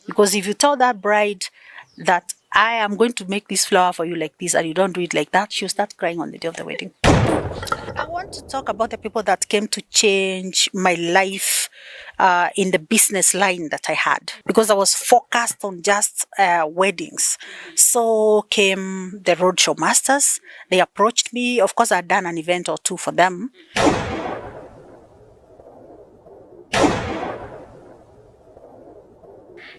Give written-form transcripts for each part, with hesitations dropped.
Because if you tell that bride that I am going to make this flower for you like this and you don't do it like that, she'll start crying on the day of the wedding. I want to talk about the people that came to change my life in the business line that I had, because I was focused on just weddings. So came the roadshow masters. They approached me. Of course, I'd done an event or two for them.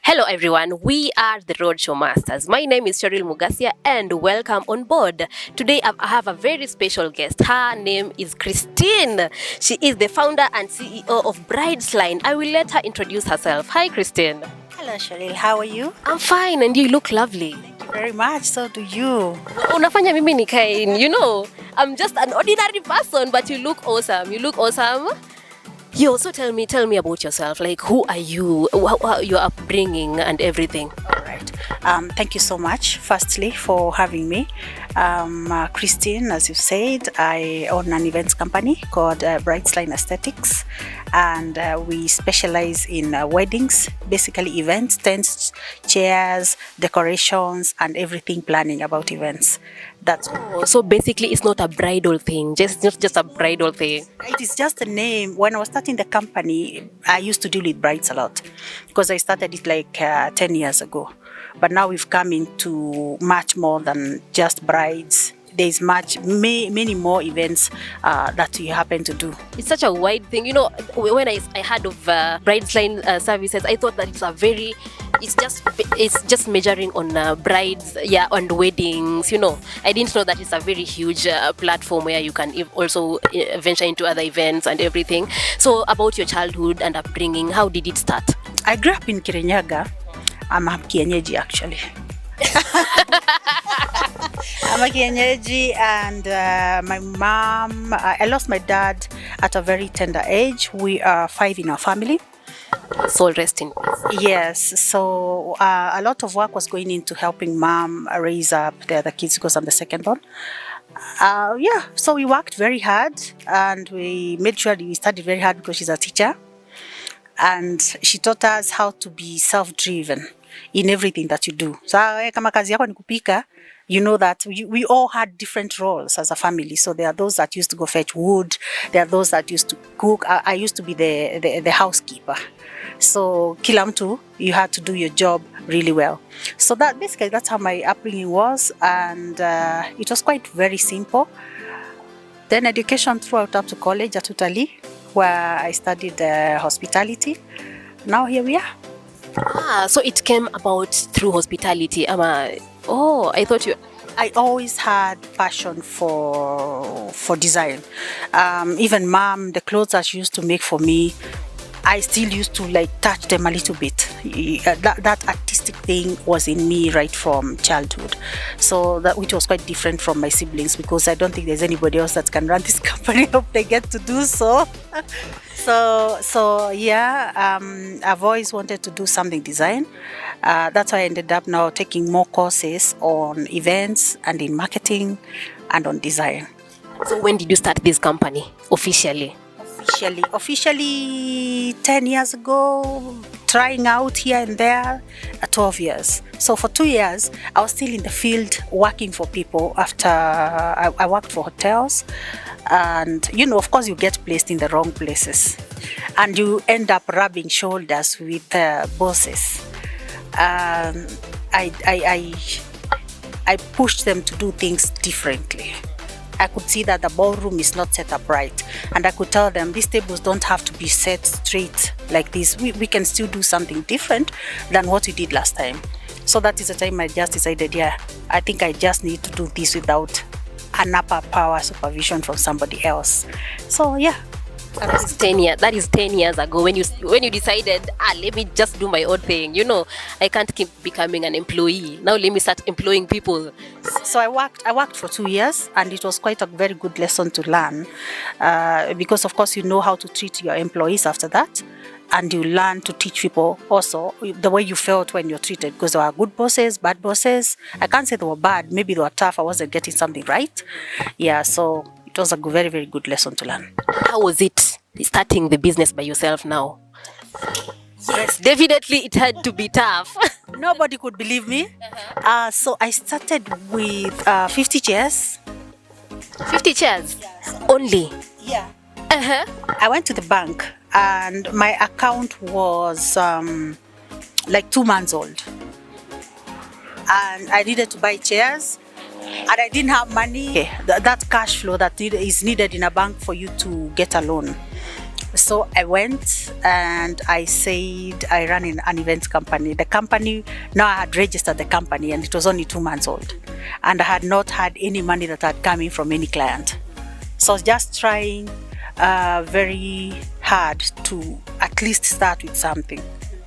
Hello everyone, we are the Roadshow Masters. My name is Cheryl Mugasia and welcome on board. Today I have a very special guest. Her name is Christine. She is the founder and CEO of BRIDESLINE. I will let her introduce herself. Hi Christine. Hello, Cheryl. How are you? I'm fine and you look lovely. Thank you very much. So do you. Unafanya mimi nikae, I'm just an ordinary person but you look awesome. You look awesome. You also tell me about yourself. Like, who are you? How your upbringing and everything. All right. Thank you so much, firstly, for having me. Christine, as you said, I own an events company called BRIDESLINE Aesthetics, and we specialize in weddings, basically events, tents, chairs, decorations, and everything planning about events. That's all. So basically, it's not a bridal thing, not just a bridal thing. It is just a name. When I was starting the company, I used to deal with brides a lot because I started it like 10 years ago. But now we've come into much more than just brides. There's many more events that you happen to do. It's such a wide thing. When I heard of BRIDESLINE services, I thought that it's just measuring on brides, and weddings. I didn't know that it's a very huge platform where you can also venture into other events and everything. So about your childhood and upbringing, how did it start? I grew up in Kirinyaga. I'm a Kienyeji actually. I'm a Kienyeji, and my mom, I lost my dad at a very tender age. We are 5 in our family. Soul rest in peace. Yes, so a lot of work was going into helping mom raise up the other kids because I'm the second born. So we worked very hard and we made sure we studied very hard because she's a teacher. And she taught us how to be self-driven in everything that you do. So kama kazi yako ni kupika, you know that we all had different roles as a family. So there are those that used to go fetch wood. There are those that used to cook. I used to be the housekeeper. So kila mtu, you had to do your job really well. So that's how my upbringing was, and it was quite very simple. Then education throughout up to college at Utalii, where I studied hospitality. Now here we are. So it came about through hospitality. I thought you... I always had passion for design. Even mom, the clothes that she used to make for me, I still used to touch them a little bit. That artistic thing was in me right from childhood. So which was quite different from my siblings, because I don't think there's anybody else that can run this company if they get to do so. I've always wanted to do something design. That's why I ended up now taking more courses on events and in marketing and on design. So when did you start this company officially? Officially 10 years ago, trying out here and there, 12 years. So for 2 years, I was still in the field working for people after I worked for hotels. And, of course, you get placed in the wrong places. And you end up rubbing shoulders with bosses. I pushed them to do things differently. I could see that the ballroom is not set up right. And I could tell them, these tables don't have to be set straight like this. We can still do something different than what we did last time. So that is the time I just decided, I think I just need to do this without an upper power supervision from somebody else. So That is 10 years ago when you decided, let me just do my own thing. I can't keep becoming an employee. Now let me start employing people. So I worked for 2 years, and it was quite a very good lesson to learn, because of course you know how to treat your employees after that, and you learn to teach people also the way you felt when you're treated, because there were good bosses, bad bosses. I can't say they were bad, maybe they were tough, I wasn't getting something right. So it was a very, very good lesson to learn. How was it starting the business by yourself now? Yes, definitely it had to be tough. Nobody could believe me. So I started with 50 chairs. 50 chairs only. Yeah. Uh-huh. I went to the bank and my account was like 2 months old. And I needed to buy chairs and I didn't have money. Okay, that cash flow that is needed in a bank for you to get a loan. So I went and I said I ran in an event company. The company, now I had registered the company and it was only 2 months old. And I had not had any money that had come in from any client. So I was just trying very hard to at least start with something.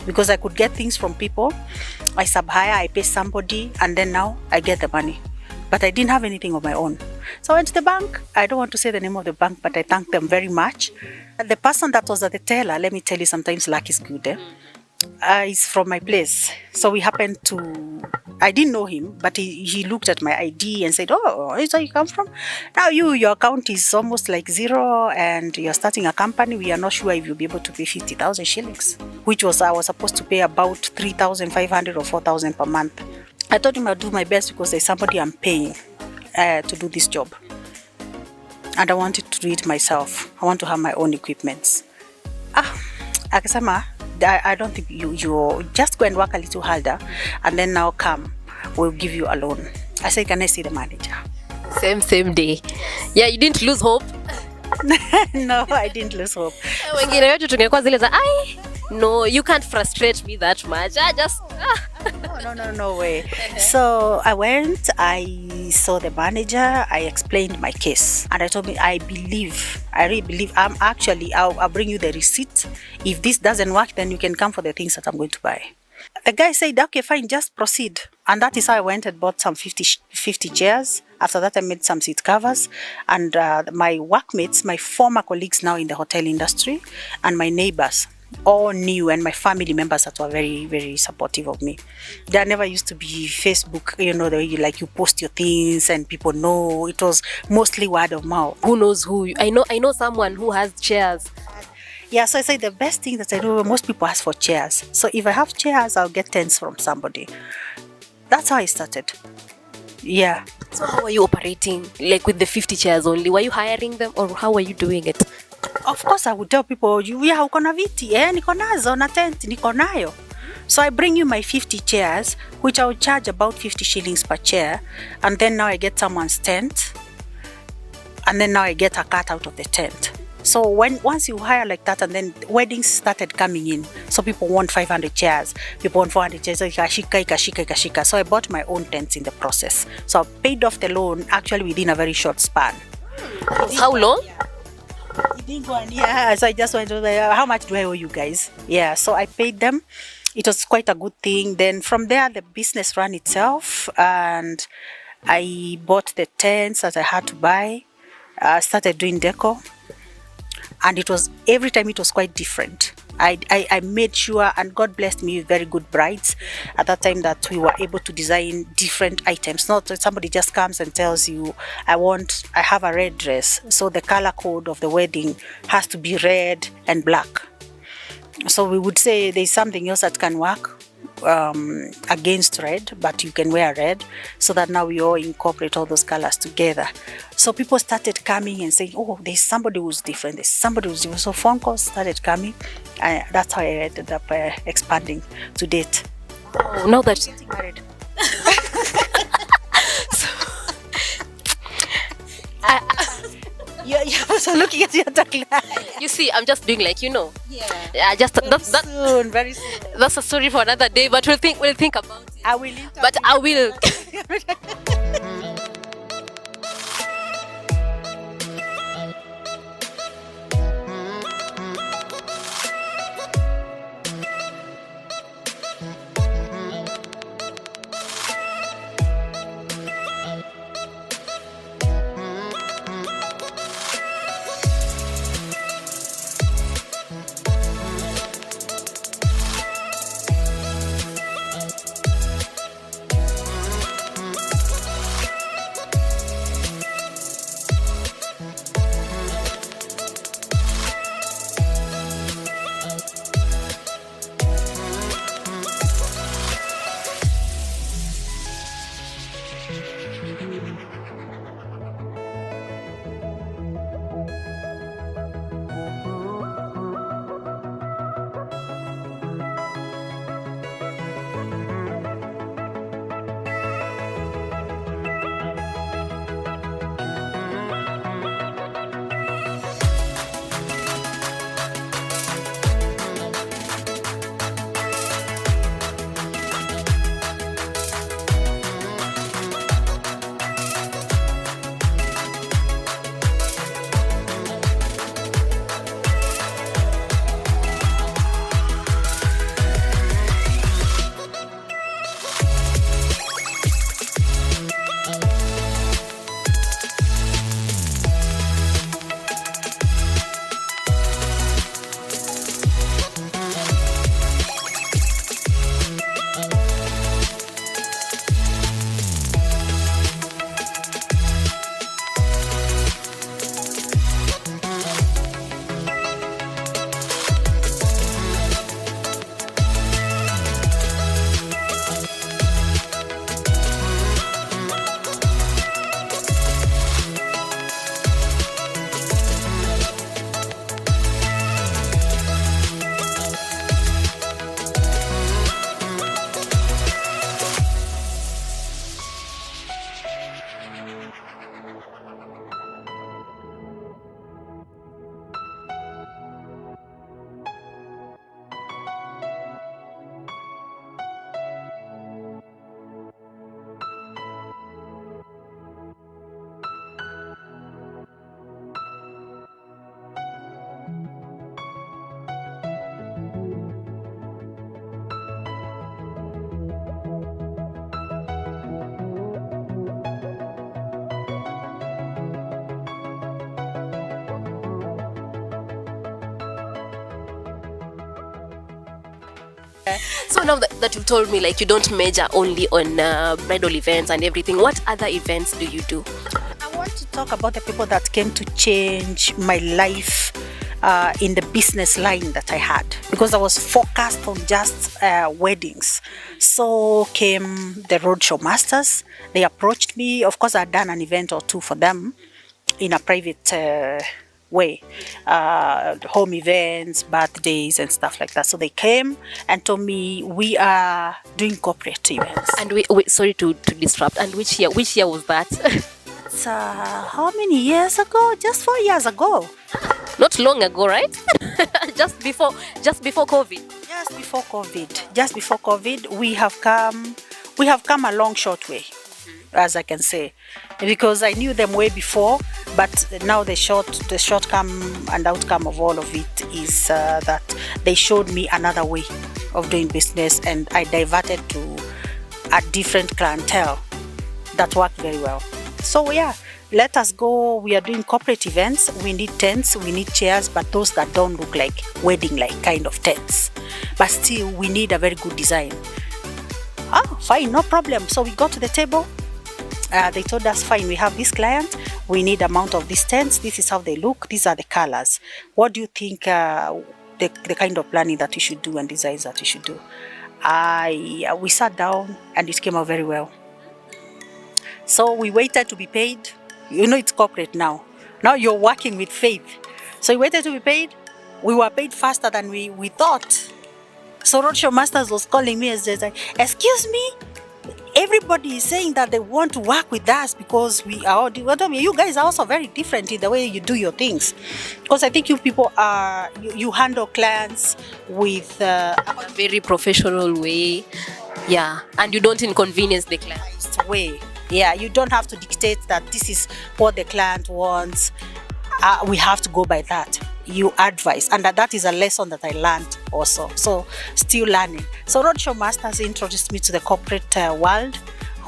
Because I could get things from people. I sub-hire, I pay somebody, and then now I get the money. But I didn't have anything of my own. So I went to the bank. I don't want to say the name of the bank, but I thanked them very much. And the person that was at the teller, let me tell you, sometimes luck is good. Is from my place. So we happened to, I didn't know him, but he looked at my ID and said, oh, is where you come from? Now your account is almost like zero and you're starting a company. We are not sure if you'll be able to pay 50,000 shillings, which was, I was supposed to pay about 3,500 or 4,000 per month. I told him I'd do my best because there's somebody I'm paying to do this job. And I wanted to do it myself. I want to have my own equipments. Akasema, I don't think you just go and work a little harder and then now come, we'll give you a loan. I said, can I see the manager? Same day. Yeah, you didn't lose hope. No, I didn't lose hope. Wengine wetu tungekuwa zile za no, you can't frustrate me that much. No way. So I went, I saw the manager, I explained my case. And I told me, I really believe, I'll bring you the receipt. If this doesn't work, then you can come for the things that I'm going to buy. The guy said, okay, fine, just proceed. And that is how I went and bought some 50 chairs. After that, I made some seat covers. And my workmates, my former colleagues now in the hotel industry, and my neighbors, all knew, and my family members that were very, very supportive of me. There never used to be Facebook, the way you post your things and people know. It was mostly word of mouth. Who knows who? I know someone who has chairs. Yeah, so I say the best thing that I do, most people ask for chairs. So if I have chairs, I'll get tents from somebody. That's how I started. Yeah. So how are you operating? Like with the 50 chairs only? Were you hiring them or how were you doing it? Of course, I would tell people, uko na viti, niko nazo na tent, niko nayo. So I bring you my 50 chairs, which I would charge about 50 shillings per chair. And then now I get someone's tent. And then now I get a cut out of the tent. So once you hire like that, and then weddings started coming in. So people want 500 chairs, people want 400 chairs, ikashika. So I bought my own tents in the process. So I paid off the loan actually within a very short span. How long? Yeah, so I just went to how much do I owe you guys? Yeah, so I paid them. It was quite a good thing. Then from there, the business ran itself, and I bought the tents that I had to buy. Started doing decor, and every time it was quite different. I made sure, and God blessed me with very good brides at that time, that we were able to design different items. Not that somebody just comes and tells you, I have a red dress, so the color code of the wedding has to be red and black. So we would say there's something else that can work against red, but you can wear red, so that now we all incorporate all those colors together. So people started coming and saying, oh, there's somebody who's different, there's somebody who's different. So phone calls started coming, and that's how I ended up expanding to date. Oh, now that getting married. You're also looking at your tagline. You see, I'm just doing Yeah. Just Very soon. That's a story for another day, but we'll think about it. I will. But I will. So now that you've told me, like, you don't major only on bridal events and everything, what other events do you do? I want to talk about the people that came to change my life in the business line that I had, because I was focused on just weddings. So came the roadshow masters. They approached me. Of course, I'd done an event or two for them in a private way, home events, birthdays, and stuff like that. So they came and told me, we are doing corporate events. And sorry to disrupt. And which year was that? It's how many years ago? Just 4 years ago. Not long ago, right? just before COVID. Just before COVID, we have come a long short way, as I can say, because I knew them way before, but now the shortcome and outcome of all of it is that they showed me another way of doing business, and I diverted to a different clientele that worked very well. So yeah, let us go. We are doing corporate events. We need tents, we need chairs, but those that don't look like wedding-like kind of tents. But still, we need a very good design. Fine, no problem. So we got to the table. They told us, fine, we have this client. We need amount of these tents. This is how they look. These are the colors. What do you think the kind of planning that we should do and designs that we should do? We sat down and it came out very well. So we waited to be paid. You know, it's corporate now. Now you're working with faith. So we waited to be paid. We were paid faster than we thought. So Roadshow Masters was calling me and said, excuse me, everybody is saying that they want to work with us because we are, you guys are also very different in the way you do your things. Because I think you people are, you handle clients with a very professional way. Yeah, and you don't inconvenience the client. Way. Yeah, you don't have to dictate that this is what the client wants. We have to go by that. You advise, and that is a lesson that I learned also. So still learning. So Roadshow Masters introduced me to the corporate world,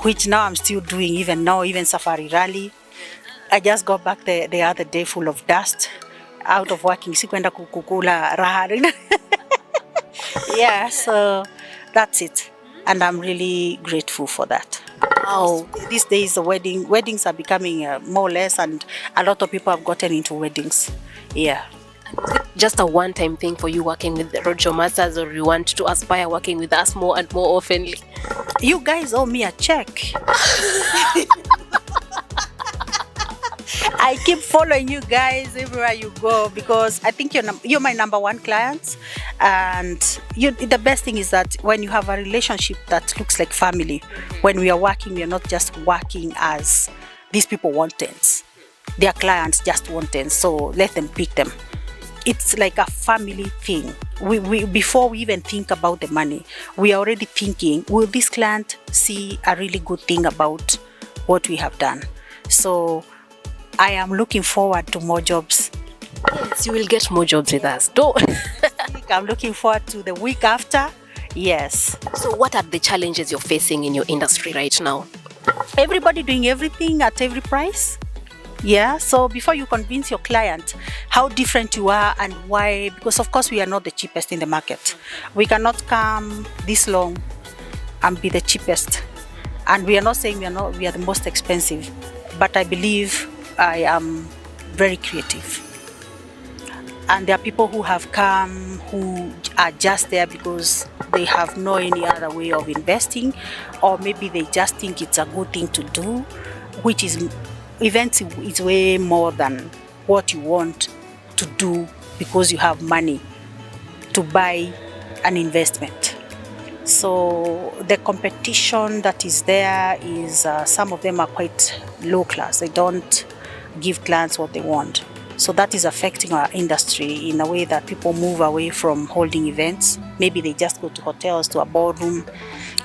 which now I'm still doing even now, even Safari Rally. I just got back the other day full of dust out of working. Sikwenda kukula raha. Yeah, so that's it. And I'm really grateful for that. Wow. These days, the weddings are becoming more or less, and a lot of people have gotten into weddings. Yeah. Just a one-time thing for you working with the Roadshow Masters, or you want to aspire working with us more and more oftenly? You guys owe me a check. I keep following you guys everywhere you go because I think you're my number one clients, and the best thing is that when you have a relationship that looks like family, when we are working, we are not just working as these people want tents. Their clients just want tents, so let them pick them. It's like a family thing. We before we even think about the money, we are already thinking, will this client see a really good thing about what we have done? So I am looking forward to more jobs. Yes, you will get more jobs with us. Don't. I'm looking forward to the week after. Yes. So what are the challenges you're facing in your industry right now? Everybody doing everything at every price. Yeah, so before you convince your client how different you are and why, because of course we are not the cheapest in the market. We cannot come this long and be the cheapest. And we are not saying we are the most expensive, but I believe I am very creative. And there are people who have come who are just there because they have no any other way of investing, or maybe they just think it's a good thing to do, which is events is way more than what you want to do because you have money to buy an investment. So the competition that is there is some of them are quite low class. They don't give clients what they want. So that is affecting our industry in a way that people move away from holding events. Maybe they just go to hotels, to a boardroom,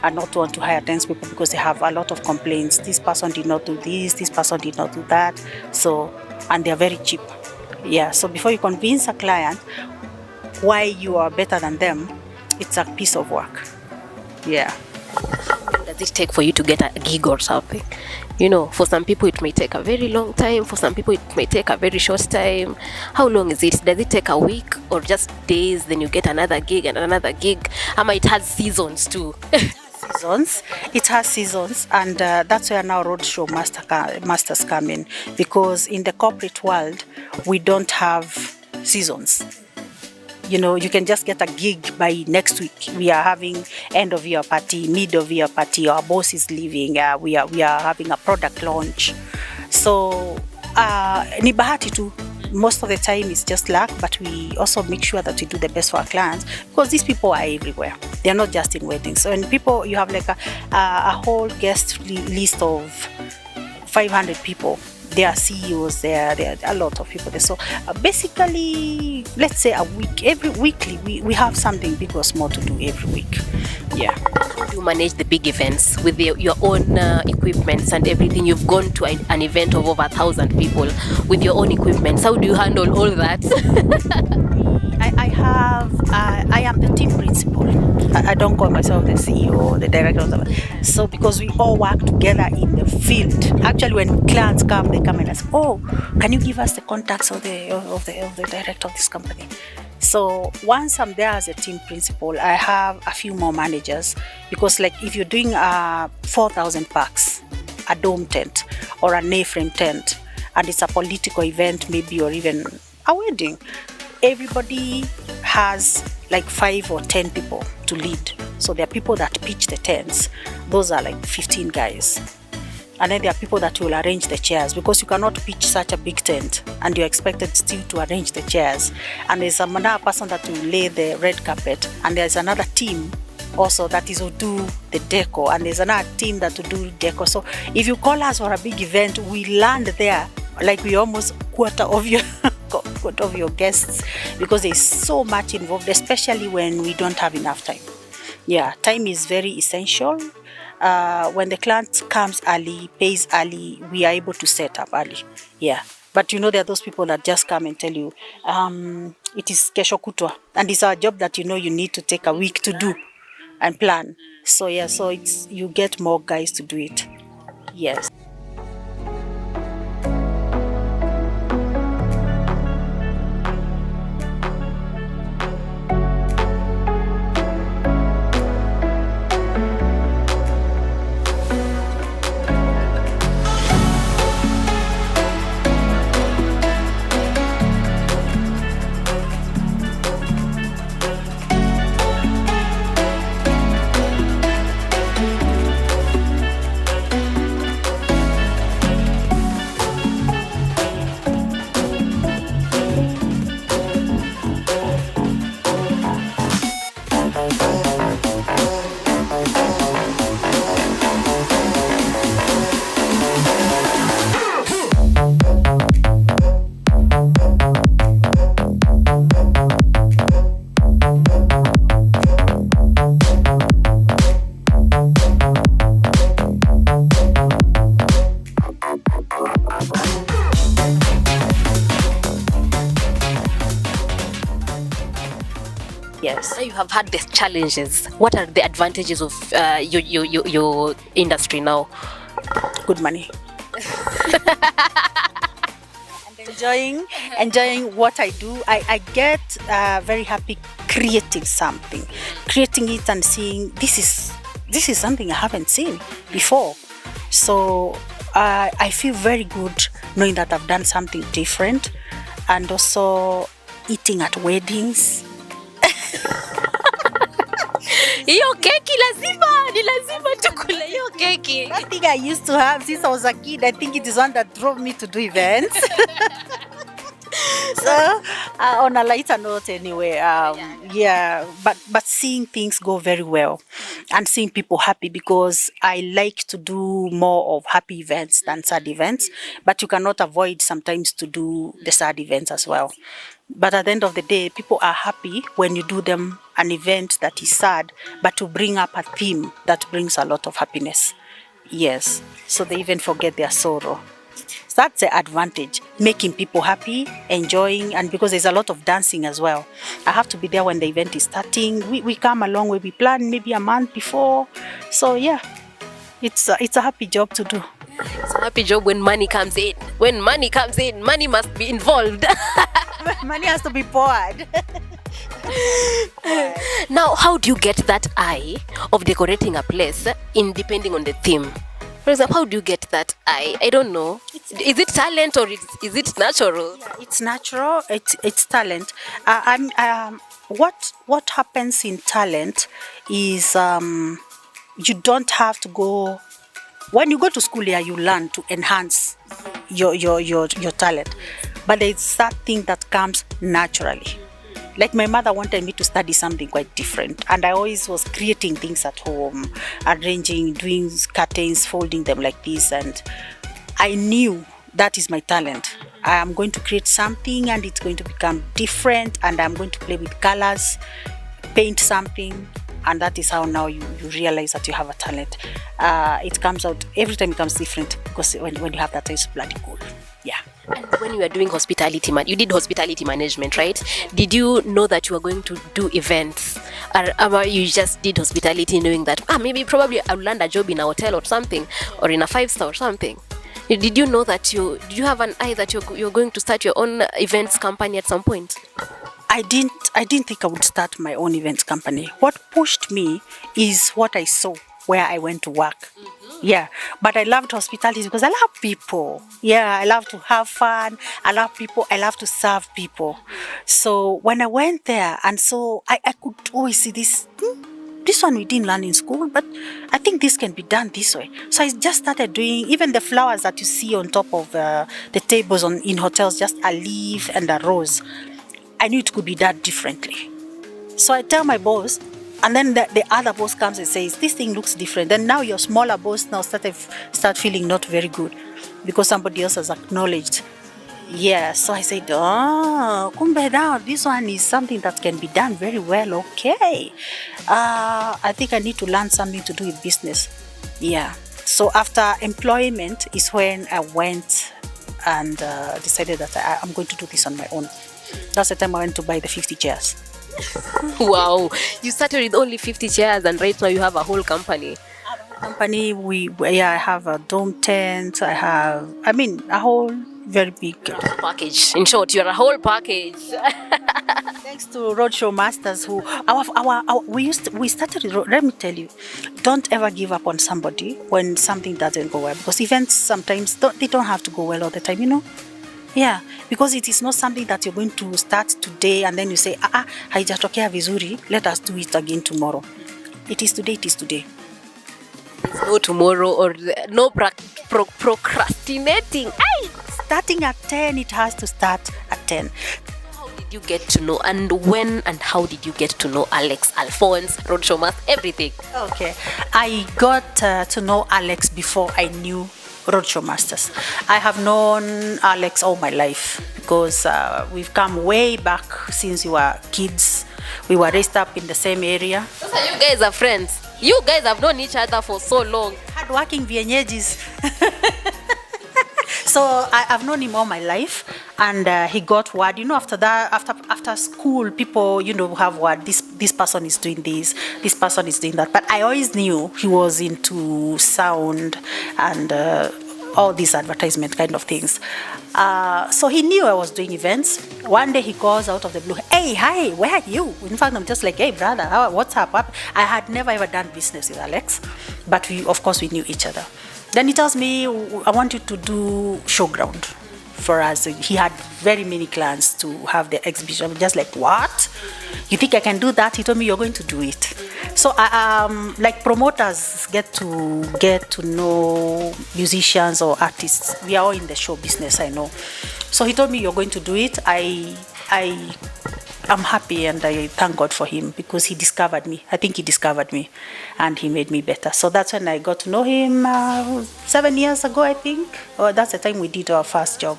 and not want to hire 10 people because they have a lot of complaints. This person did not do this person did not do that. So, and they are very cheap. Yeah, so before you convince a client why you are better than them, it's a piece of work. Yeah. does it take for you to get a gig or something? You know, for some people it may take a very long time, for some people it may take a very short time. How long is it? Does it take a week or just days, then you get another gig and another gig? It has seasons too. Seasons. It has seasons, and that's where now roadshow masters come in, because in the corporate world we don't have seasons. You know, you can just get a gig by next week. We are having end of year party, mid of year party. Our boss is leaving. We are having a product launch. So ni bahati tu. Most of the time it's just luck, but we also make sure that we do the best for our clients, because these people are everywhere. They are not just in weddings. So when people, you have like a whole guest list of 500 people. There are CEOs there are a lot of people there. So basically, let's say a week, every weekly, we have something big or small to do every week. Yeah. You manage the big events with your own equipments and everything. You've gone to an event of over 1,000 people with your own equipment. How do you handle all that? I am the team principal. I don't call myself the CEO or the director. So because we all work together in the field. Actually, when clients come, they come and ask, "Oh, can you give us the contacts of the director of this company?" So once I'm there as a team principal, I have a few more managers, because like if you're doing 4,000 packs, a dome tent or an A-frame tent, and it's a political event maybe, or even a wedding, everybody has like 5 or 10 people to lead. So there are people that pitch the tents. Those are like 15 guys. And then there are people that will arrange the chairs, because you cannot pitch such a big tent and you're expected still to arrange the chairs. And there's another person that will lay the red carpet, and there's another team also that will do the decor, and there's another team that will do decor. So if you call us for a big event, we land there like we almost quarter of your guests, because there's so much involved, especially when we don't have enough time. Yeah, time is very essential. When the client comes early, pays early, we are able to set up early. Yeah. But you know, there are those people that just come and tell you, it is kesho kutwa, and it's our job that you need to take a week to do and plan. So yeah, so you get more guys to do it. Yes. Yes. Now you have had the challenges. What are the advantages of your industry now? Good money. And enjoying what I do. I get very happy creating something, creating it and seeing this is something I haven't seen before. So I feel very good knowing that I've done something different, and also eating at weddings. Hiyo keki ni lazima tukule hiyo keki. That thing I used to have since I was a kid, I think it is one that drove me to do events. So on a lighter note anyway, but seeing things go very well and seeing people happy, because I like to do more of happy events than sad events, but you cannot avoid sometimes to do the sad events as well. But at the end of the day, people are happy when you do them an event that is sad, but to bring up a theme that brings a lot of happiness. Yes, so they even forget their sorrow. So that's the advantage, making people happy, enjoying, and because there's a lot of dancing as well. I have to be there when the event is starting. We come along where we plan maybe a month before. So yeah, It's a happy job to do. It's a happy job when money comes in. When money comes in, money must be involved. Money has to be poured. Now, how do you get that eye of decorating a place in depending on the theme? For example, how do you get that eye? I don't know. Is it talent or is it natural? Yeah, it's natural. It's talent. What happens in talent is you don't have to go. When you go to school here, you learn to enhance your talent, but there's that thing that comes naturally. Like my mother wanted me to study something quite different, and I always was creating things at home, arranging, doing curtains, folding them like this, and I knew that is my talent. I am going to create something and it's going to become different, and I'm going to play with colors, paint something, and that is how now you realize that you have a talent. It comes out every time, it becomes different, because when you have that, it's bloody cool. Yeah. And when you were doing hospitality, you did hospitality management, right? Did you know that you were going to do events? Or you just did hospitality knowing that maybe probably I'll land a job in a hotel or something, or in a 5-star or something? Did you know that did you have an eye that you're going to start your own events company at some point? I didn't think I would start my own events company. What pushed me is what I saw where I went to work. Yeah, but I loved hospitality because I love people. Yeah, I love to have fun. I love people. I love to serve people. So when I went there, and so I could always see this. This one we didn't learn in school, but I think this can be done this way. So I just started doing even the flowers that you see on top of the tables in hotels, just a leaf and a rose. I knew it could be done differently. So I tell my boss, and then the other boss comes and says, this thing looks different. Then now your smaller boss now start feeling not very good because somebody else has acknowledged. Yeah, so I said, kumbe now this one is something that can be done very well. Okay. I think I need to learn something to do with business. Yeah. So after employment is when I went and decided that I'm going to do this on my own. That's the time I went to buy the 50 chairs. Wow, you started with only 50 chairs and right now you have a whole company. Company, I have a dome tent, a whole very big package. In short, you're a whole package. Thanks to Roadshow Masters, who we started. Let me tell you, don't ever give up on somebody when something doesn't go well, because events sometimes they don't have to go well all the time, you know. Yeah, because it is not something that you're going to start today and then you say, haijatokea vizuri, let us do it again tomorrow. It is today, it is today. There's no tomorrow or no procrastinating. Aye. Starting at 10, it has to start at 10. How did you get to know, and when and how did you get to know Alex, Alphonse, Roadshow Master, everything? Okay, I got to know Alex before I knew Roadshow Masters. I have known Alex all my life because we've come way back since we were kids. We were raised up in the same area. So you guys are friends. You guys have known each other for so long. Hardworking vienyejis. So I've known him all my life, and he got word. You know, after that, after school, people have word. This person is doing this person is doing that. But I always knew he was into sound and all these advertisement kind of things. So he knew I was doing events. One day he calls out of the blue, "Hey, hi, where are you?" In fact, I'm just like, "Hey, brother, what's up?" I had never ever done business with Alex, but of course we knew each other. Then he tells me, "I want you to do showground for us." He had very many clients to have the exhibition. I'm just like, "What? You think I can do that?" He told me, "You're going to do it." So like promoters get to know musicians or artists. We are all in the show business, I know. So he told me, "You're going to do it." I'm happy and I thank God for him because he discovered me. I think he discovered me and he made me better. So that's when I got to know him 7 years ago, I think. That's the time we did our first job.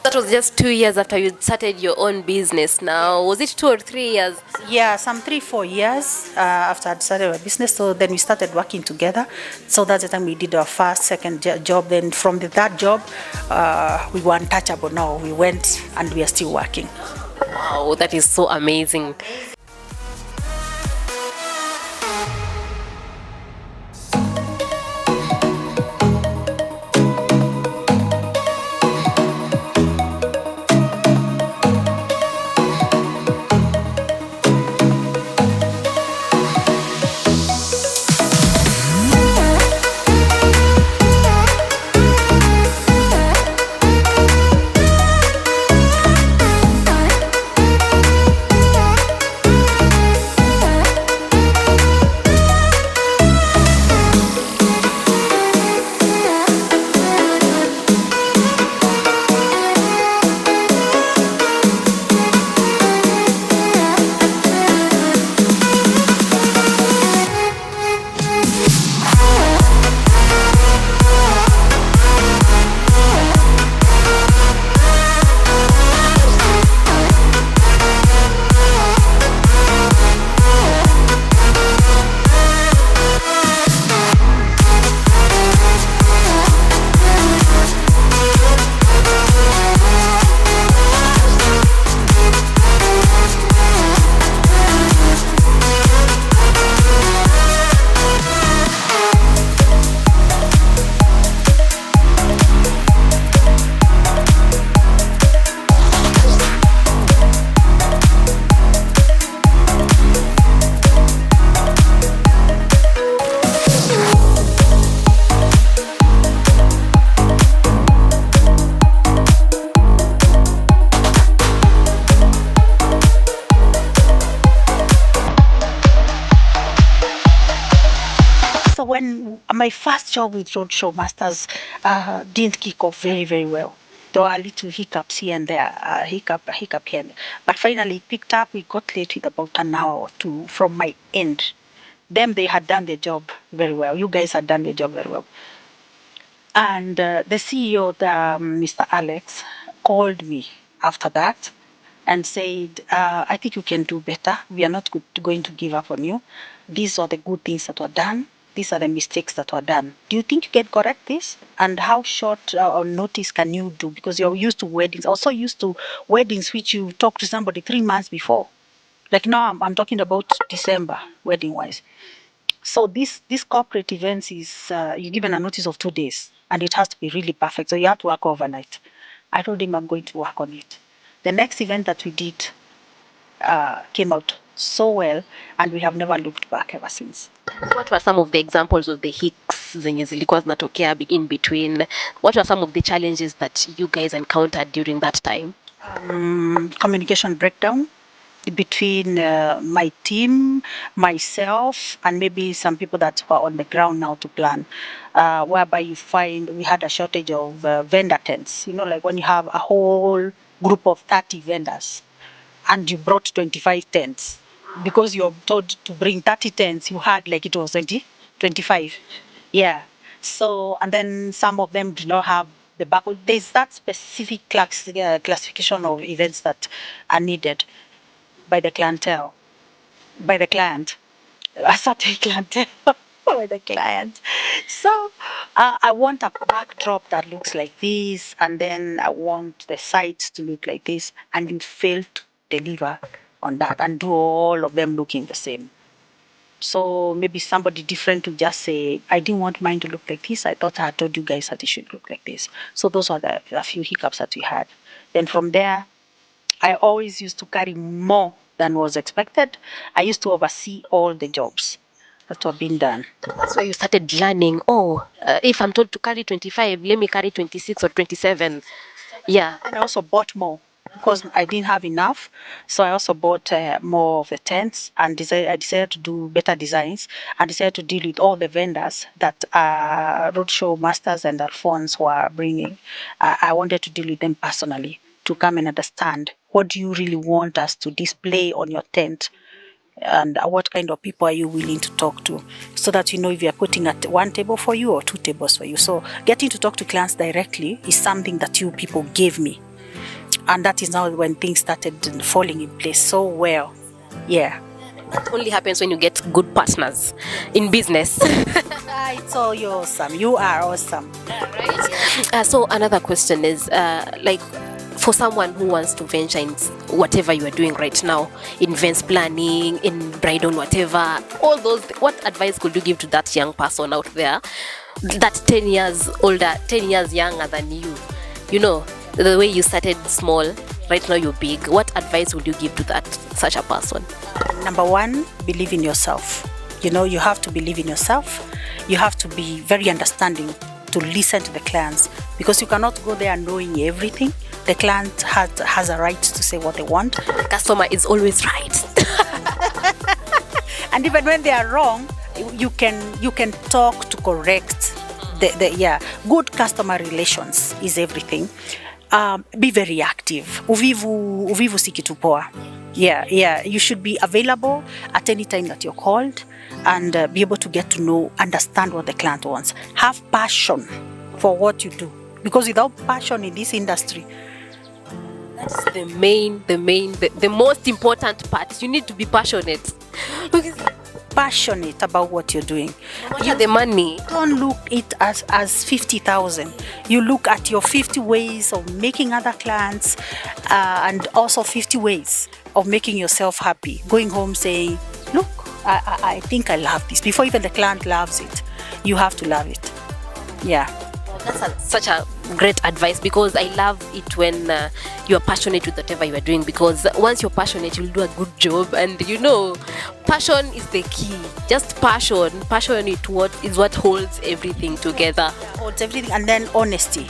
That was just 2 years after you started your own business. Now, was it 2 or 3 years? Yeah, some 3-4 years after I started my business. So then we started working together. So that's the time we did our first, second job. Then from that job, we were untouchable. Now we went and we are still working. Wow, that is so amazing. my first job with Roadshow Masters didn't kick off very, very well. There were little hiccups here and there, hiccup here and there. But finally it picked up. We got late with about an hour or two from my end. Them, they had done their job very well. You guys had done their job very well. And the CEO, Mr. Alex, called me after that and said, I think you can do better. We are not going to give up on you. These are the good things that were done. These are the mistakes that were done. Do you think you can correct this? And how short on notice can you do? Because you're used to weddings, also used to weddings which you talk to somebody 3 months before. Like now, I'm talking about December, wedding wise. So this corporate events is you're given a notice of 2 days, and it has to be really perfect. So you have to work overnight. I told him I'm going to work on it. The next event that we did came out so well, and we have never looked back ever since. What were some of the examples of the hicks zenye zilikuwa zinatokea in between? What were some of the challenges that you guys encountered during that time? Communication breakdown between my team, myself, and maybe some people that were on the ground now to plan, whereby you find we had a shortage of vendor tents. You know, like when you have a whole group of 30 vendors and you brought 25 tents, because you're told to bring 30 tents, you had like it was 25. Yeah. So, and then some of them do not have the back. There's that specific classification of events that are needed by the clientele, by the client, a certain clientele, by the client. So I want a backdrop that looks like this, and then I want the sides to look like this, and you fail to deliver on that and do all of them looking the same. So maybe somebody different to just say, I didn't want mine to look like this. I thought I had told you guys that it should look like this. So those are a few hiccups that we had. Then from there, I always used to carry more than was expected. I used to oversee all the jobs that were being done. That's where you started learning, if I'm told to carry 25, let me carry 26 or 27. Yeah. And I also bought more because I didn't have enough. So I also bought more of the tents, and I decided to do better designs. I decided to deal with all the vendors that Roadshow Masters and Alphonse were bringing. I wanted to deal with them personally to come and understand, what do you really want us to display on your tent? And what kind of people are you willing to talk to, so that you know if you're putting at one table for you or two tables for you. So getting to talk to clients directly is something that you people gave me, and that is now when things started falling in place so well. Yeah. That only happens when you get good partners in business. It's all you awesome. You are awesome. Right? So another question is, for someone who wants to venture in whatever you are doing right now, in events planning, in bridal, whatever, all those, what advice could you give to that young person out there, that 10 years older, 10 years younger than you? You know, the way you started small, right now you're big. What advice would you give to such a person? Number one, believe in yourself. You know, you have to believe in yourself. You have to be very understanding to listen to the clients, because you cannot go there knowing everything. The client has a right to say what they want. The customer is always right. And even when they are wrong, you can talk to correct the good customer relations is everything. Be very active. Uvivu si kitu poa. Yeah. You should be available at any time that you're called, and be able to get to know, understand what the client wants. Have passion for what you do, because without passion in this industry, that's the most important part. You need to be passionate. Passionate about what you're doing. You the money. Don't look it as 50,000. You look at your 50 ways of making other clients, and also 50 ways of making yourself happy. Going home saying, look, I think I love this. Before even the client loves it, you have to love it. Yeah. That's such a great advice, because I love it when you are passionate with whatever you are doing, because once you're passionate, you'll do a good job. And you know, passion is the key. Just passion is what holds everything together. Holds everything. And then honesty.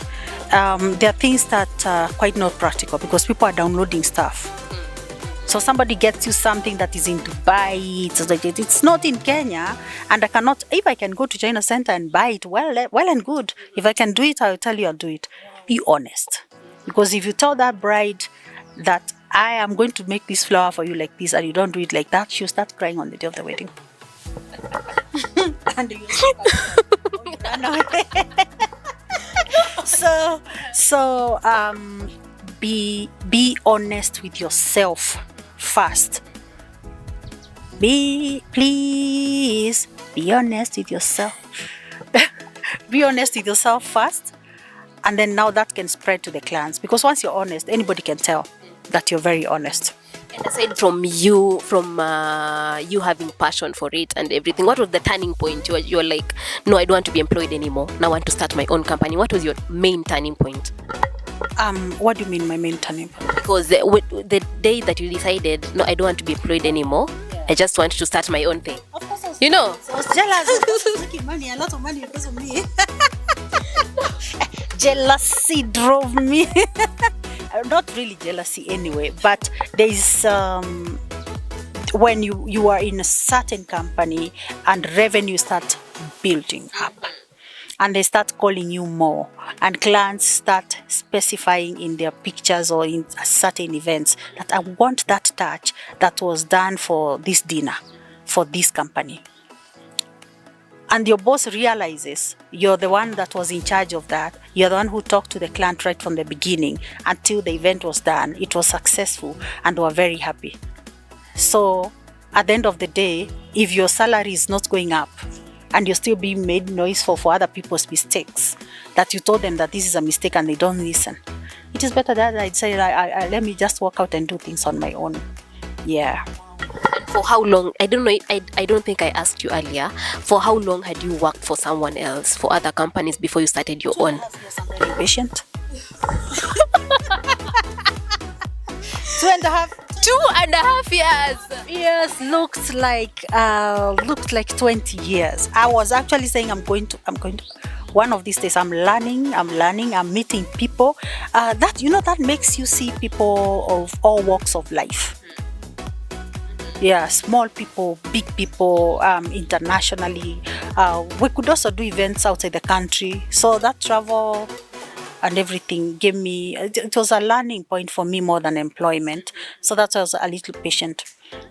There are things that are quite not practical, because people are downloading stuff. So somebody gets you something that is in Dubai, it's not in Kenya, and I cannot. If I can go to China Center and buy it, well and good. If I can do it, I will tell you I'll do it. Be honest, because if you tell that bride that I am going to make this flower for you like this, and you don't do it like that, she'll start crying on the day of the wedding. And you so be honest with yourself first. Please be honest with yourself. Be honest with yourself first, and then now that can spread to the clients, because once you're honest, anybody can tell that you're very honest. And aside from you having passion for it and everything, what was the turning point? You were like, no, I don't want to be employed anymore. Now I want to start my own company. What was your main turning point? What do you mean my main turning point? Because the day that you decided, no, I don't want to be employed anymore. Yeah. I just want to start my own thing. Of course, I was jealous. I was making money, a lot of money because of me. Jealousy drove me. Not really jealousy anyway, but there is when you are in a certain company and revenue start building up, and they start calling you more, and clients start specifying in their pictures or in certain events that I want that touch that was done for this dinner for this company. And your boss realizes you're the one that was in charge of that. You're the one who talked to the client right from the beginning until the event was done. It was successful and we're very happy. So at the end of the day, if your salary is not going up and you're still being made noise for other people's mistakes, that you told them that this is a mistake and they don't listen, it is better that I'd say, let me just walk out and do things on my own. Yeah. For how long? I don't know. I don't think I asked you earlier. For how long had you worked for someone else, for other companies, before you started your own? I'm very patient. 2.5 years. Yes, looked like 20 years. I was actually saying I'm going to. One of these days, I'm learning, I'm meeting people. That makes you see people of all walks of life. Yeah, small people, big people, internationally. We could also do events outside the country. So that travel and everything gave me, it was a learning point for me more than employment. So that's why I was a little patient,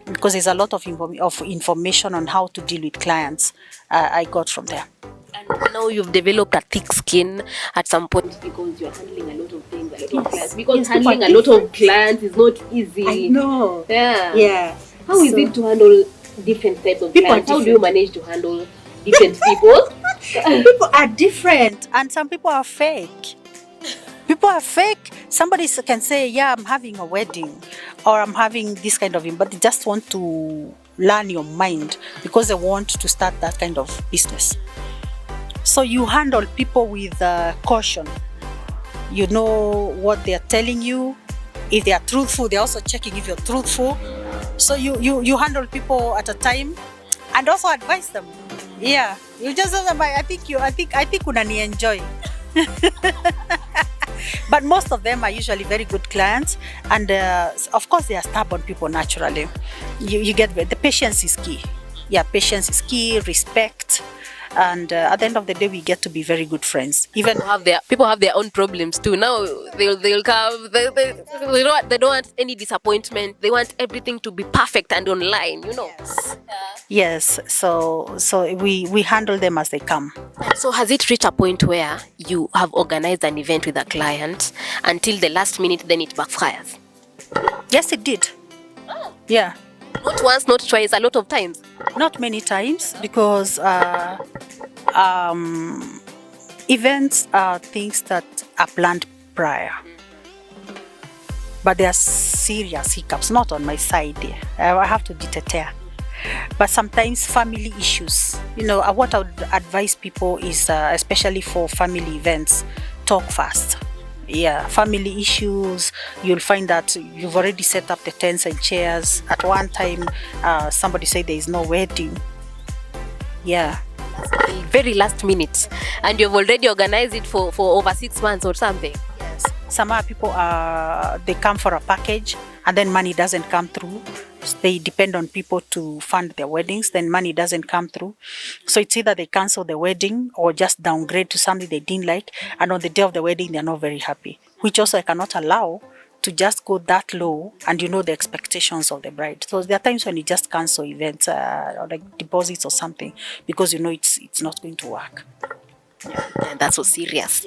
because there's a lot of information on how to deal with clients I got from there. And now you've developed a thick skin at some point, because you're handling a lot of things, a lot of clients. Because handling a lot of clients is not easy. I know. Yeah. How is it to handle different types of clients? How do you manage to handle different people? People are different, and some people are fake. Somebody can say, yeah, I'm having a wedding, or I'm having this kind of thing, but they just want to learn your mind because they want to start that kind of business. So you handle people with caution. You know what they are telling you. If they are truthful, they're also checking if you're truthful. So you handle people at a time and also advise them. Yeah, you just tell them, I think unani enjoy. But most of them are usually very good clients, and of course they are stubborn people naturally. You get the patience is key. Yeah, patience is key, respect. And at the end of the day, we get to be very good friends. Even people have their own problems too. Now they'll come. They don't want any disappointment. They want everything to be perfect and online. Yes. So we handle them as they come. So has it reached a point where you have organized an event with a client until the last minute, then it backfires? Yes, it did. Yeah. Not once, not twice, a lot of times. Not many times, because events are things that are planned prior. But there are serious hiccups, not on my side there. I have to deter. But sometimes family issues. What I would advise people is, especially for family events, talk fast. Yeah, family issues. You'll find that you've already set up the tents and chairs. At one time, somebody said there is no wedding. Yeah. Very last minute. And you've already organized it for over 6 months or something. Yes. Some people they come for a package and then money doesn't come through. They depend on people to fund their weddings, then money doesn't come through. So it's either they cancel the wedding or just downgrade to something they didn't like, and on the day of the wedding they're not very happy, which also I cannot allow to just go that low, and the expectations of the bride. So there are times when you just cancel events or like deposits or something, because it's not going to work. And that's so serious.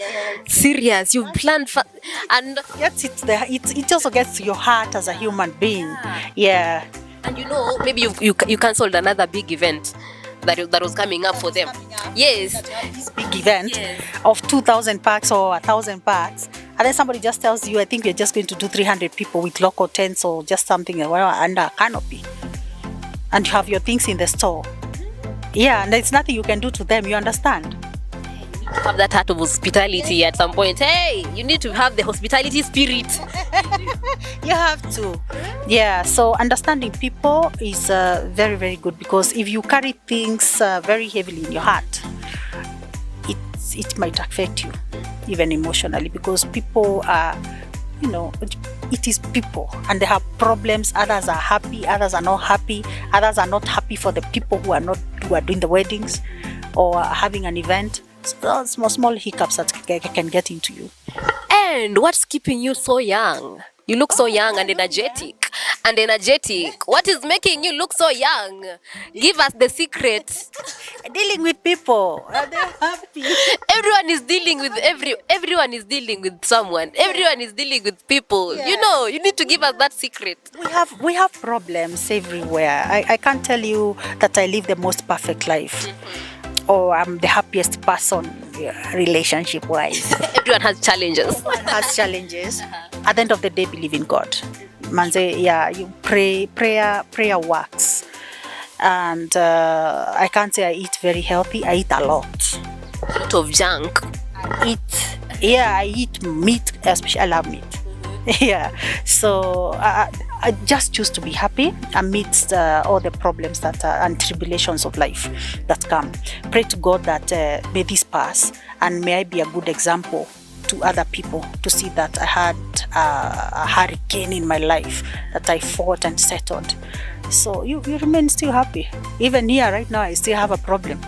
Serious. You planned for, and Yes, it also gets to your heart as a human being. Yeah. And maybe you cancelled another big event that was coming up for them. Yes. This big event of 2,000 packs or 1,000 packs, and then somebody just tells you, I think we're just going to do 300 people with local tents or just something under a canopy, and you have your things in the store. Yeah, and there's nothing you can do to them. You understand? Have that heart of hospitality at some point. Hey, you need to have the hospitality spirit. You have to. Yeah, so understanding people is very, very good, because if you carry things very heavily in your heart, it might affect you even emotionally, because people are, it is people and they have problems. Others are happy, others are not happy, others are not happy for the people who are doing the weddings or having an event. So small hiccups that can get into you. And what's keeping you so young? You look so young and energetic. What is making you look so young? Give us the secret. Dealing with people. They're happy. Everyone is dealing with everyone is dealing with someone. Everyone is dealing with people. Yeah. You need to give us that secret. We have problems everywhere. I can't tell you that I live the most perfect life. Or I'm the happiest person relationship wise. Everyone has challenges. At the end of the day, believe in God. Manze, you pray. Prayer works. And I can't say I eat very healthy. I eat a lot. A lot of junk. I eat meat, especially I love meat. Yeah, so I just choose to be happy amidst all the problems and tribulations of life that come. Pray to God that may this pass, and may I be a good example to other people to see that I had a hurricane in my life that I fought and settled. So you remain still happy. Even here right now, I still have a problem.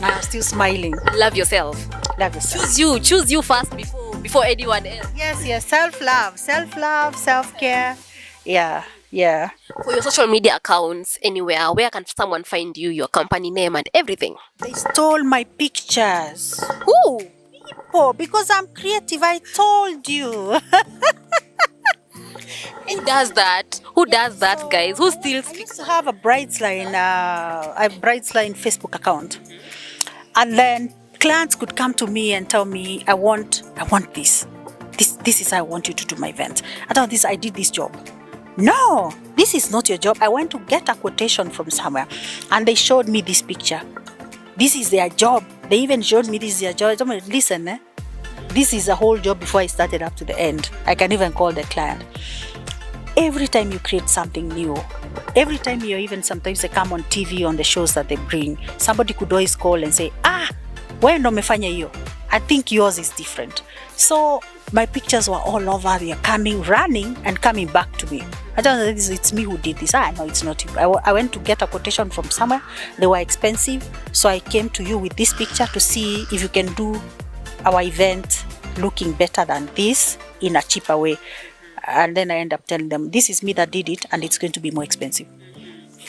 I'm still smiling. Love yourself. Love yourself. Choose you first before anyone else. Yes, self-love, self-care. Yeah. For your social media accounts, anywhere, where can someone find you, your company name and everything? They stole my pictures. Who? People, because I'm creative, I told you. Who does that? Who does that, guys? Who steals I pictures? used to have a BRIDESLINE Facebook account. And then clients could come to me and tell me, I want this. This is how I want you to do my event. I did this job. No, this is not your job. I went to get a quotation from somewhere, and they showed me this picture. This is their job. They even showed me this is their job. I told me, listen, this is a whole job before I started up to the end. I can even call the client. Every time you create something new, every time sometimes they come on TV on the shows that they bring, somebody could always call and say, wewe ndo umefanya hiyo. I think yours is different. So my pictures were all over. They are running and coming back to me. I don't know, it's me who did this. No, it's not you. I went to get a quotation from somewhere. They were expensive. So I came to you with this picture to see if you can do our event looking better than this in a cheaper way. And then I end up telling them, this is me that did it, and it's going to be more expensive.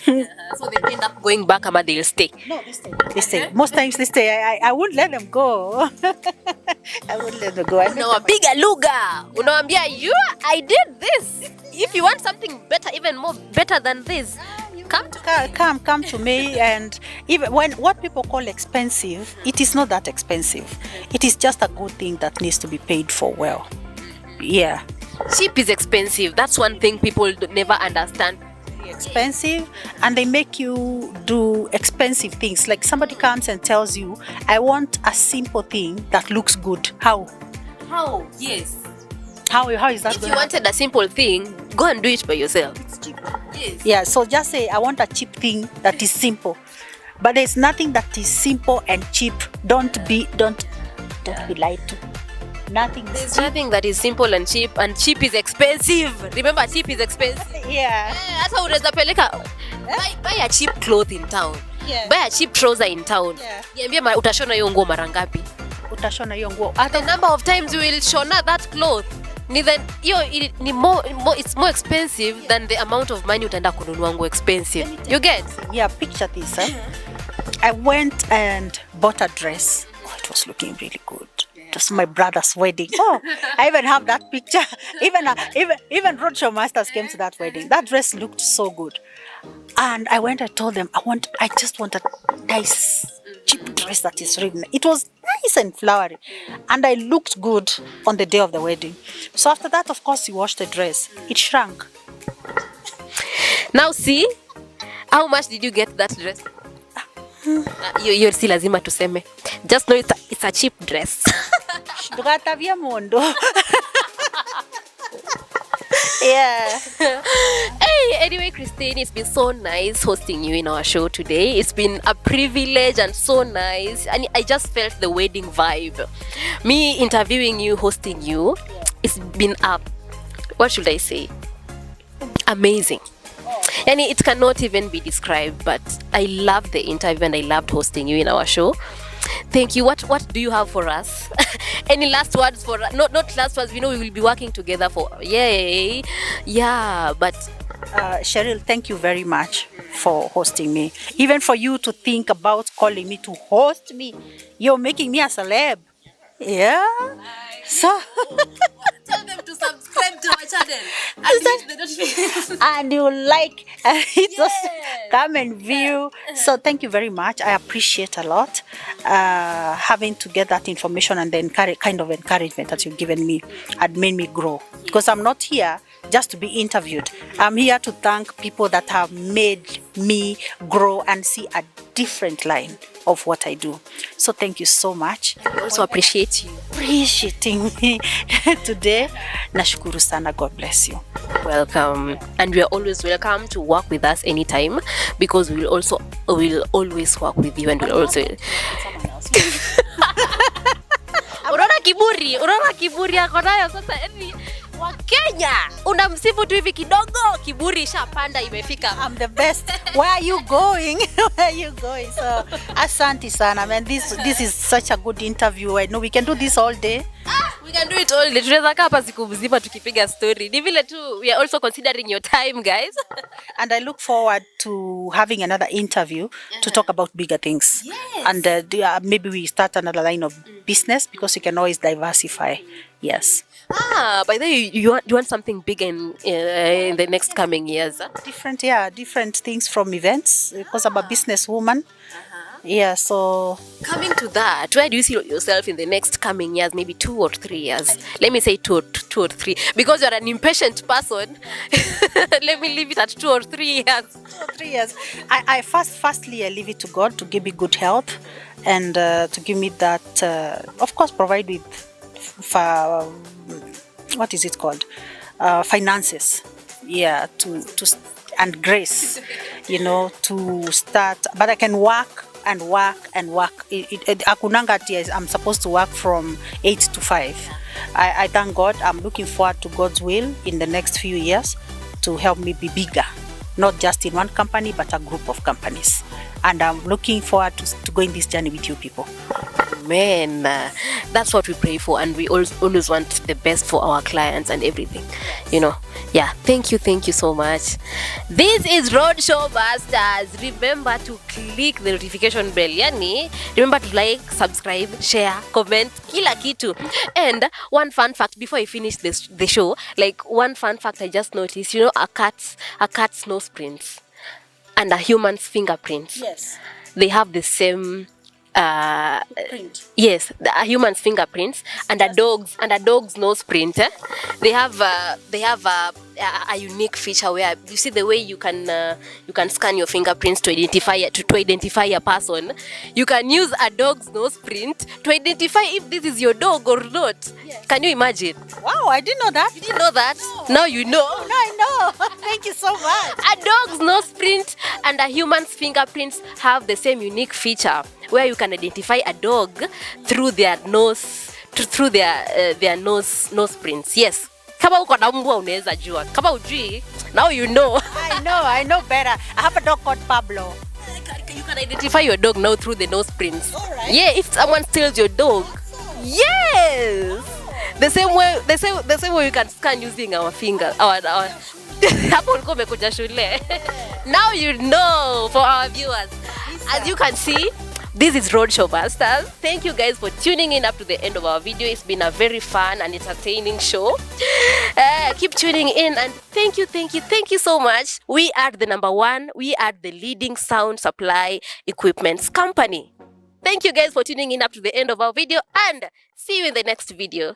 So they end up going back, and they'll stay. No, they stay. Most times they stay. I won't let them go. I won't let them go. Unawapiga lugha. Unawambia, I did this. If you want something better, even more better than this, come to me. And even when what people call expensive, it is not that expensive. It is just a good thing that needs to be paid for well. Yeah. Cheap is expensive. That's one thing people never understand. Expensive, and they make you do expensive things. Like somebody comes and tells you, I want a simple thing that looks good. How? Yes. How is that? If you wanted a simple thing, go and do it by yourself. It's cheap. Yes. Yeah, so just say, I want a cheap thing that is simple. But there's nothing that is simple and cheap. Don't be lied to. Nothing. There's nothing that is simple and cheap is expensive. Remember, cheap is expensive. Yeah. Hata unaweza peleka buy a cheap cloth in town. Yeah. Buy a cheap trouser in town. Yeah. Niambie utashona hiyo nguo mara ngapi? Utashona hiyo nguo. The number of times you will shona that cloth. It's more expensive than the amount of money utaenda kununua nguo expensive. You get? Yeah, picture this. I went and bought a dress. Oh, it was looking really good. It was my brother's wedding. Oh, I even have that picture. Even Roadshow Masters came to that wedding. That dress looked so good. And I went and told them, I just want a nice cheap dress that is really nice. It was nice and flowery. And I looked good on the day of the wedding. So after that, of course, you wash the dress. It shrank. Now see, how much did you get that dress? You're still lazima tuseme. Just know it's a cheap dress. Yeah. Hey, anyway, Christine, it's been so nice hosting you in our show today. It's been a privilege and so nice. And I just felt the wedding vibe. Me interviewing you, hosting you, it's been what should I say? Amazing. And it cannot even be described, but I loved the interview and I loved hosting you in our show. Thank you. What do you have for us? Any last words for us? Not last words. We know we will be working together for yay. Yeah, but Cheryl, thank you very much for hosting me. Even for you to think about calling me to host me, you're making me a celeb. Yeah. So tell them to subscribe to our channel and you like just come and view. So thank you very much. I appreciate a lot having to get that information and the kind of encouragement that you've given me had made me grow, because I'm not here just to be interviewed. I'm here to thank people that have made me grow and see a different line of what I do. So thank you so much. I also appreciate you appreciating me today. Nashukuru sana. God bless you. Welcome, and we are always welcome to work with us anytime, because we will always work with you, and we'll also unaona kiburi yako nayo sasa hivi wa Kenya unamsifu tu hivi kidogo, kiburi shapanda imefika. I'm the best. Where are you going? Where are you going? So asante sana, man. This is such a good interview. I know we can do this all day. We can do it all day. Tunaweza kaa hapa siku mzima tukipiga story. Ni vile tu we are also considering your time, guys. And I look forward to having another interview to talk about bigger things. Yes. And maybe we start another line of business, because you can always diversify. Yes. By the way, you want something big in the next coming years? Huh? Different things from events, because I'm a businesswoman. Yeah, so coming to that, where do you see yourself in the next coming years? Maybe 2 or 3 years. Let me say 2 or 3, because you're an impatient person. Let me leave it at 2 or 3 years. 2 or 3 years. I firstly I leave it to God to give me good health, and to give me that, of course, provide with what is it called? Finances. Yeah, to and grace, to start. But I can work and work and work. Akunanga ati I'm supposed to work from 8 to 5. I thank God. I'm looking forward to God's will in the next few years to help me be bigger, not just in one company, but a group of companies. And I'm looking forward to going this journey with you people. Amen. That's what we pray for, and we always want the best for our clients and everything. Yeah, thank you so much. This is Roadshow Masters. Remember to click the notification bell. Remember to like, subscribe, share, comment, kila kitu. And one fun fact before I finish the show, one fun fact I just noticed, a cat's nose prints and a human's fingerprints. Yes. They have the same print. Yes, a human's fingerprints and a dog's nose print. They have a unique feature where you see the way you can scan your fingerprints to identify a person. You can use a dog's nose print to identify if this is your dog or not. Yes. Can you imagine? Wow, I didn't know that. You didn't know that? No. Now you know. Now I know. Thank you so much. A dog's nose print and a human's fingerprints have the same unique feature where you can identify a dog through their nose through their nose prints. Yes. Kama uko na mbwa unaweza jua. Kama ujui, now you know. I know better. I have a dog called Pablo. You can identify your dog now through the nose prints. All right. Yeah, if someone steals your dog. Yes. The same way you can scan using our finger. Our hapo ulikuwa umekuja shule. Now you know for our viewers. As you can see, this is Roadshow Masters. Thank you guys for tuning in up to the end of our video. It's been a very fun and entertaining show. Keep tuning in and thank you so much. We are the #1. We are the leading sound supply equipment company. Thank you guys for tuning in up to the end of our video and see you in the next video.